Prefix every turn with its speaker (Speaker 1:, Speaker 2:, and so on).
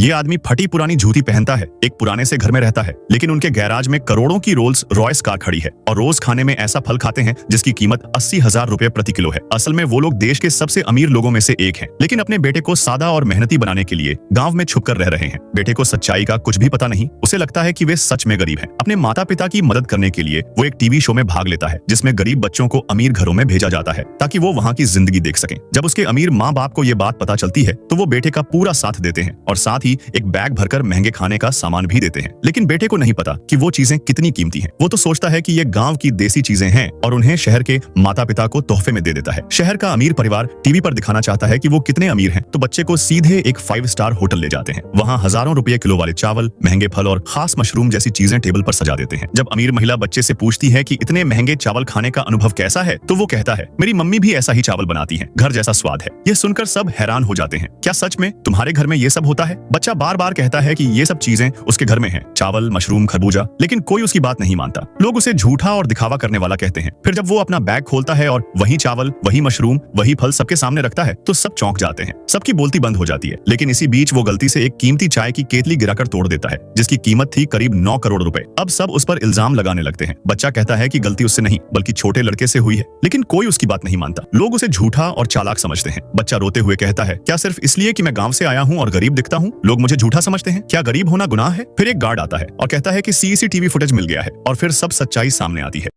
Speaker 1: ये आदमी फटी पुरानी जूती पहनता है, एक पुराने से घर में रहता है, लेकिन उनके गैराज में करोड़ों की रोल्स रॉयस कार खड़ी है और रोज खाने में ऐसा फल खाते हैं जिसकी कीमत 80,000 रुपए प्रति किलो है। असल में वो लोग देश के सबसे अमीर लोगों में से एक हैं, लेकिन अपने बेटे को सादा और मेहनती बनाने के लिए गांव में छुपकर रह रहे हैं। बेटे को सच्चाई का कुछ भी पता नहीं, उसे लगता है कि वे सच में गरीब हैं। अपने माता पिता की मदद करने के लिए वो एक टीवी शो में भाग लेता है जिसमें गरीब बच्चों को अमीर घरों में भेजा जाता है ताकि वो वहाँ की जिंदगी देख सकें। जब उसके अमीर माँ बाप को ये बात पता चलती है तो वो बेटे का पूरा साथ देते हैं और साथ ही एक बैग भरकर महंगे खाने का सामान भी देते हैं। लेकिन बेटे को नहीं पता कि वो चीजें कितनी कीमती हैं। वो तो सोचता है कि ये गांव की देसी चीजें हैं और उन्हें शहर के माता पिता को तोहफे में दे देता है। शहर का अमीर परिवार टीवी पर दिखाना चाहता है कि वो कितने अमीर हैं, तो बच्चे को सीधे एक 5 स्टार होटल ले जाते हैं। वहाँ हजारों रुपए किलो वाले चावल, महंगे फल और खास मशरूम जैसी चीजें टेबल पर सजा देते हैं। जब अमीर महिला बच्चे से पूछती है कि इतने महंगे चावल खाने का अनुभव कैसा है, तो वो कहता है, मेरी मम्मी भी ऐसा ही चावल बनाती है, घर जैसा स्वाद है। यह सुनकर सब हैरान हो जाते हैं। क्या सच में तुम्हारे घर में ये सब होता है? बच्चा बार बार कहता है कि ये सब चीजें उसके घर में हैं, चावल, मशरूम, खरबूजा, लेकिन कोई उसकी बात नहीं मानता। लोग उसे झूठा और दिखावा करने वाला कहते हैं। फिर जब वो अपना बैग खोलता है और वही चावल, वही मशरूम, वही फल सबके सामने रखता है तो सब चौंक जाते हैं। सबकी बोलती बंद हो जाती है। लेकिन इसी बीच वो गलती से एक कीमती चाय की केतली गिराकर तोड़ देता है जिसकी कीमत थी करीब 9 करोड़ रुपए। अब सब उस पर इल्जाम लगाने लगते हैं। बच्चा कहता है कि गलती उससे नहीं बल्कि छोटे लड़के से हुई है, लेकिन कोई उसकी बात नहीं मानता। लोग उसे झूठा और चालाक समझते हैं। बच्चा रोते हुए कहता है, क्या सिर्फ इसलिए कि मैं गांव से आया हूं और गरीब दिखता हूं लोग मुझे झूठा समझते हैं? क्या गरीब होना गुनाह है? फिर एक गार्ड आता है और कहता है कि सीसीटीवी फुटेज मिल गया है और फिर सब सच्चाई सामने आती है।